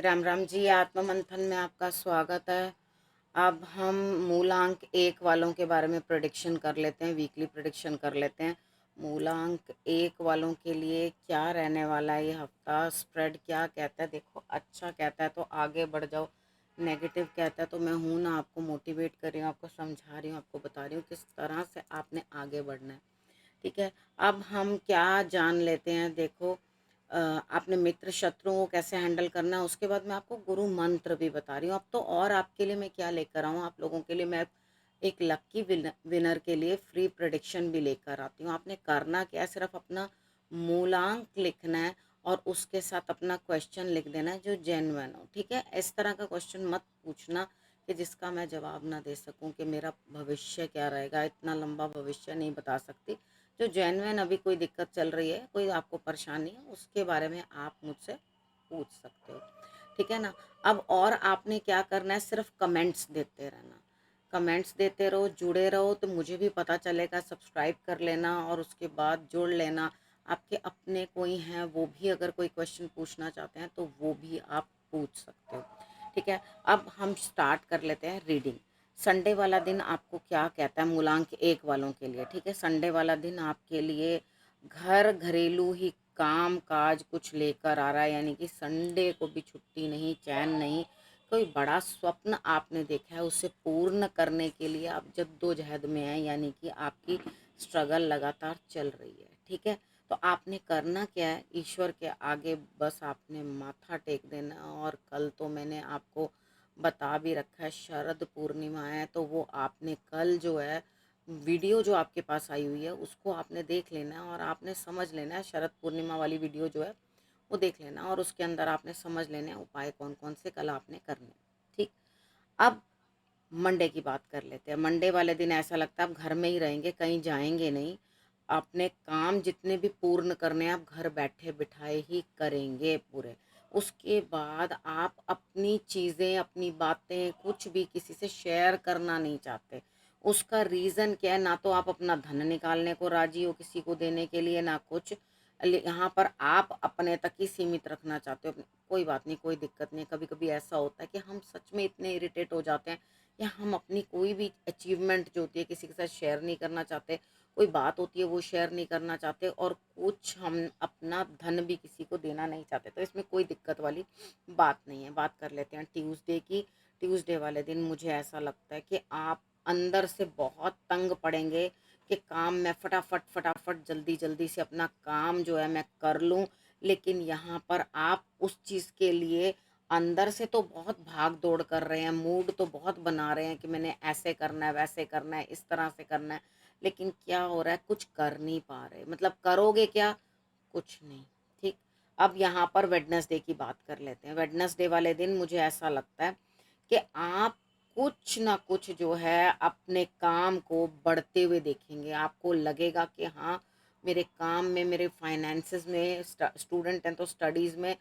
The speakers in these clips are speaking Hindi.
राम राम जी। आत्ममंथन में आपका स्वागत है। अब हम मूलांक एक वालों के बारे में प्रेडिक्शन कर लेते हैं, वीकली प्रेडिक्शन कर लेते हैं। मूलांक एक वालों के लिए क्या रहने वाला है ये हफ्ता, स्प्रेड क्या कहता है। देखो, अच्छा कहता है तो आगे बढ़ जाओ, नेगेटिव कहता है तो मैं हूँ ना, आपको मोटिवेट कर रही हूँ, आपको समझा रही हूँ, आपको बता रही हूँ किस तरह से आपने आगे बढ़ना है। ठीक है, अब हम क्या जान लेते हैं। देखो, आपने मित्र शत्रुओं को कैसे हैंडल करना है, उसके बाद मैं आपको गुरु मंत्र भी बता रही हूँ। अब तो और आपके लिए मैं क्या लेकर आऊँ, आप लोगों के लिए मैं एक लक्की विनर के लिए फ्री प्रेडिक्शन भी लेकर आती हूँ। आपने करना क्या है, सिर्फ अपना मूलांक लिखना है और उसके साथ अपना क्वेश्चन लिख देना है जो जेन्युइन हो। ठीक है, इस तरह का क्वेश्चन मत पूछना कि जिसका मैं जवाब ना दे सकूं कि मेरा भविष्य क्या रहेगा, इतना लंबा भविष्य नहीं बता सकती। जो जेन्युइन अभी कोई दिक्कत चल रही है, कोई आपको परेशानी है, उसके बारे में आप मुझसे पूछ सकते हो। ठीक है ना। अब और आपने क्या करना है, सिर्फ कमेंट्स देते रहना, कमेंट्स देते रहो, जुड़े रहो, तो मुझे भी पता चलेगा। सब्सक्राइब कर लेना और उसके बाद जुड़ लेना। आपके अपने कोई हैं, वो भी अगर कोई क्वेश्चन पूछना चाहते हैं तो वो भी आप पूछ सकते हो। ठीक है, अब हम स्टार्ट कर लेते हैं रीडिंग। संडे वाला दिन आपको क्या कहता है मूलांक एक वालों के लिए। ठीक है, संडे वाला दिन आपके लिए घर घरेलू ही काम काज कुछ लेकर आ रहा है, यानी कि संडे को भी छुट्टी नहीं, चैन नहीं। कोई बड़ा स्वप्न आपने देखा है, उसे पूर्ण करने के लिए आप जद्दोजहद में हैं, यानी कि आपकी स्ट्रगल लगातार चल रही है। ठीक है, तो आपने करना क्या है, ईश्वर के आगे बस आपने माथा टेक देना। और कल तो मैंने आपको बता भी रखा है, शरद पूर्णिमा है, तो वो आपने कल जो है वीडियो जो आपके पास आई हुई है उसको आपने देख लेना है और आपने समझ लेना है। शरद पूर्णिमा वाली वीडियो जो है वो देख लेना और उसके अंदर आपने समझ लेने हैं उपाय कौन कौन से कल आपने करने। ठीक, अब मंडे की बात कर लेते हैं। मंडे वाले दिन ऐसा लगता है आप घर में ही रहेंगे, कहीं जाएंगे नहीं। अपने काम जितने भी पूर्ण करने हैं आप घर बैठे बिठाए ही करेंगे पूरे। उसके बाद आप अपनी चीज़ें, अपनी बातें कुछ भी किसी से शेयर करना नहीं चाहते। उसका रीज़न क्या है, ना तो आप अपना धन निकालने को राजी हो किसी को देने के लिए, ना कुछ। यहाँ पर आप अपने तक ही सीमित रखना चाहते हो। कोई बात नहीं, कोई दिक्कत नहीं। कभी कभी ऐसा होता है कि हम सच में इतने इरिटेट हो जाते हैं या हम अपनी कोई भी अचीवमेंट जो होती है किसी के साथ शेयर नहीं करना चाहते, कोई बात होती है वो शेयर नहीं करना चाहते, और कुछ हम अपना धन भी किसी को देना नहीं चाहते। तो इसमें कोई दिक्कत वाली बात नहीं है। बात कर लेते हैं ट्यूसडे की। ट्यूसडे वाले दिन मुझे ऐसा लगता है कि आप अंदर से बहुत तंग पड़ेंगे कि काम मैं फटाफट फटाफट जल्दी जल्दी से अपना काम जो है मैं कर लूँ। लेकिन यहाँ पर आप उस चीज़ के लिए अंदर से तो बहुत भाग दौड़ कर रहे हैं, मूड तो बहुत बना रहे हैं कि मैंने ऐसे करना है, वैसे करना है, इस तरह से करना है। लेकिन क्या हो रहा है, कुछ कर नहीं पा रहे। मतलब करोगे क्या, कुछ नहीं। ठीक, अब यहाँ पर वेडनेसडे की बात कर लेते हैं। वेडनेसडे वाले दिन मुझे ऐसा लगता है कि आप कुछ ना कुछ जो है अपने काम को बढ़ते हुए देखेंगे। आपको लगेगा कि हाँ, मेरे काम में, मेरे फाइनेंसेस में, स्टूडेंट हैं तो स्टडीज़ में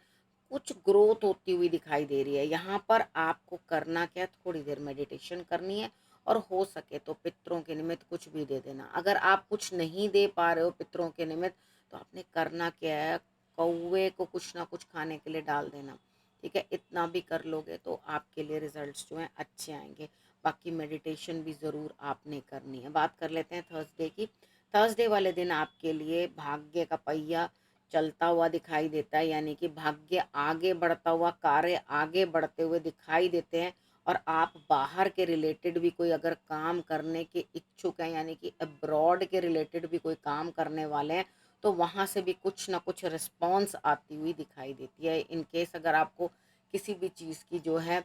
कुछ ग्रोथ होती हुई दिखाई दे रही है। यहाँ पर आपको करना क्या है, थोड़ी देर मेडिटेशन करनी है और हो सके तो पितरों के निमित्त कुछ भी दे देना। अगर आप कुछ नहीं दे पा रहे हो पितरों के निमित्त, तो आपने करना क्या है, कौवे को कुछ ना कुछ खाने के लिए डाल देना। ठीक है, इतना भी कर लोगे तो आपके लिए रिजल्ट्स जो हैं अच्छे आएंगे। बाकी मेडिटेशन भी ज़रूर आपने करनी है। बात कर लेते हैं थर्सडे की। थर्सडे वाले दिन आपके लिए भाग्य का पहिया चलता हुआ दिखाई देता है, यानी कि भाग्य आगे बढ़ता हुआ, कार्य आगे बढ़ते हुए दिखाई देते हैं। और आप बाहर के रिलेटेड भी कोई अगर काम करने के इच्छुक हैं, यानी कि अब्रॉड के रिलेटेड भी कोई काम करने वाले हैं, तो वहाँ से भी कुछ ना कुछ रिस्पॉन्स आती हुई दिखाई देती है। इन केस अगर आपको किसी भी चीज़ की जो है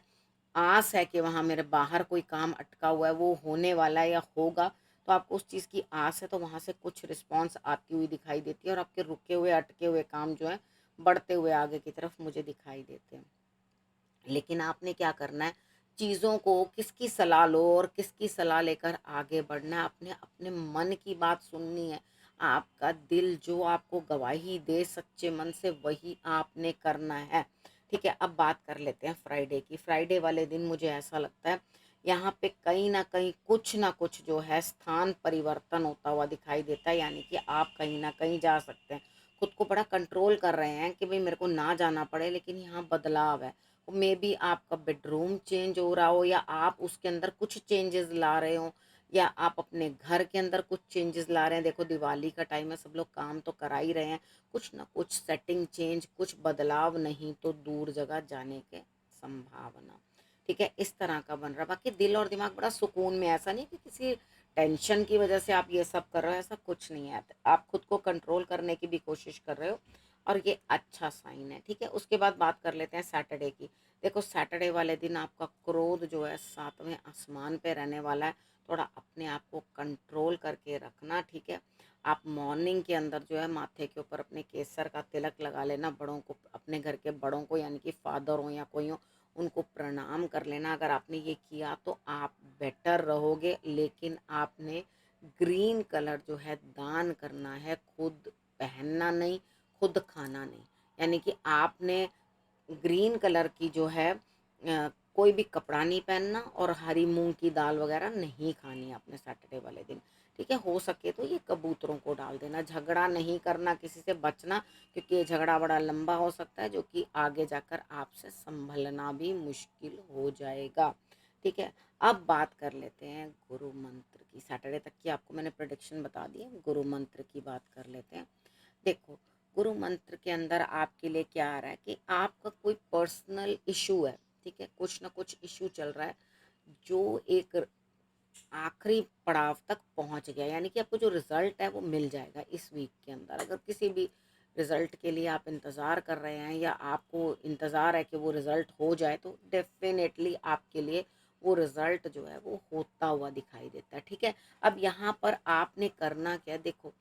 आस है कि वहाँ मेरे बाहर कोई काम अटका हुआ है, वो होने वाला है या होगा, तो आपको उस चीज़ की आस है, तो वहाँ से कुछ रिस्पॉन्स आती हुई दिखाई देती है और आपके रुके हुए अटके हुए काम जो है बढ़ते हुए आगे की तरफ मुझे दिखाई देते हैं। लेकिन आपने क्या करना है, चीज़ों को किसकी सलाह लो और किसकी सलाह लेकर आगे बढ़ना है। आपने अपने मन की बात सुननी है। आपका दिल जो आपको गवाही दे सच्चे मन से, वही आपने करना है। ठीक है, अब बात कर लेते हैं फ्राइडे की। फ्राइडे वाले दिन मुझे ऐसा लगता है यहाँ पे कहीं ना कुछ जो है स्थान परिवर्तन होता हुआ दिखाई देता है, यानी कि आप कहीं ना कहीं जा सकते हैं। खुद को बड़ा कंट्रोल कर रहे हैं कि भाई मेरे को ना जाना पड़े, लेकिन यहाँ बदलाव है। मे बी आपका बेडरूम चेंज हो रहा हो, या आप उसके अंदर कुछ चेंजेस ला रहे हो, या आप अपने घर के अंदर कुछ चेंजेस ला रहे हैं। देखो दिवाली का टाइम है, सब लोग काम तो करा ही रहे हैं, कुछ ना कुछ सेटिंग चेंज, कुछ बदलाव, नहीं तो दूर जगह जाने के संभावना। ठीक है, इस तरह का बन रहा। बाकी दिल और दिमाग बड़ा सुकून में, ऐसा नहीं कि किसी टेंशन की वजह से आप ये सब कर रहे हो, ऐसा कुछ नहीं है। आप खुद को कंट्रोल करने की भी कोशिश कर रहे हो और ये अच्छा साइन है। ठीक है, उसके बाद बात कर लेते हैं सैटरडे की। देखो सैटरडे वाले दिन आपका क्रोध जो है 7वें आसमान पे रहने वाला है। थोड़ा अपने आप को कंट्रोल करके रखना। ठीक है, आप मॉर्निंग के अंदर जो है माथे के ऊपर अपने केसर का तिलक लगा लेना। बड़ों को, अपने घर के बड़ों को, यानी कि फादर हो या कोई हो, उनको प्रणाम कर लेना। अगर आपने ये किया तो आप बेटर रहोगे। लेकिन आपने ग्रीन कलर जो है दान करना है, खुद पहनना नहीं, खुद खाना नहीं। यानी कि आपने ग्रीन कलर की जो है कोई भी कपड़ा नहीं पहनना और हरी मूंग की दाल वगैरह नहीं खानी आपने सैटरडे वाले दिन। ठीक है, हो सके तो ये कबूतरों को डाल देना। झगड़ा नहीं करना, किसी से बचना, क्योंकि ये झगड़ा बड़ा लंबा हो सकता है, जो कि आगे जाकर आपसे संभलना भी मुश्किल हो जाएगा। ठीक है, अब बात कर लेते हैं गुरु मंत्र की। सैटरडे तक की आपको मैंने प्रेडिक्शन बता दी है, गुरु मंत्र की बात कर लेते हैं। देखो गुरु मंत्र के अंदर आपके लिए क्या आ रहा है कि आपका कोई पर्सनल इशू है। ठीक है, कुछ ना कुछ इशू चल रहा है जो एक आखिरी पड़ाव तक पहुंच गया, यानी कि आपको जो रिजल्ट है वो मिल जाएगा इस वीक के अंदर। अगर किसी भी रिजल्ट के लिए आप इंतज़ार कर रहे हैं या आपको इंतज़ार है कि वो रिजल्ट हो जाए, तो डेफिनेटली आपके लिए वो रिजल्ट जो है वो होता हुआ दिखाई देता है। ठीक है, अब यहाँ पर आपने करना क्या है, देखो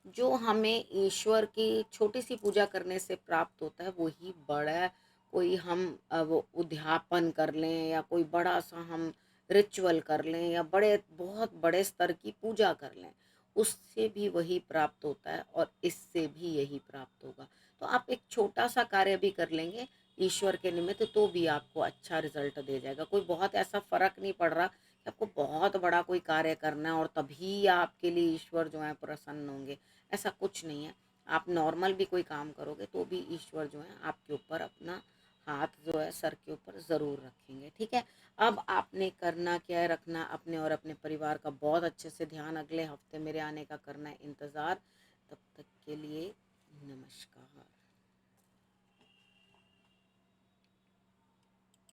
जो हमें ईश्वर की छोटी सी पूजा करने से प्राप्त होता है वही बड़ा, कोई हम वो उद्यापन कर लें या कोई बड़ा सा हम रिचुअल कर लें या बड़े बहुत बड़े स्तर की पूजा कर लें, उससे भी वही प्राप्त होता है और इससे भी यही प्राप्त होगा। तो आप एक छोटा सा कार्य भी कर लेंगे ईश्वर के निमित्त तो भी आपको अच्छा रिजल्ट दे जाएगा। कोई बहुत ऐसा फर्क नहीं पड़ रहा कि आपको बहुत बड़ा कोई कार्य करना है और तभी आपके लिए ईश्वर जो है प्रसन्न होंगे, ऐसा कुछ नहीं है। आप नॉर्मल भी कोई काम करोगे तो भी ईश्वर जो है आपके ऊपर अपना हाथ जो है सर के ऊपर ज़रूर रखेंगे। ठीक है, अब आपने करना क्या है, रखना अपने और अपने परिवार का बहुत अच्छे से ध्यान। अगले हफ्ते मेरे आने का करना है इंतज़ार। तब तक के लिए नमस्कार।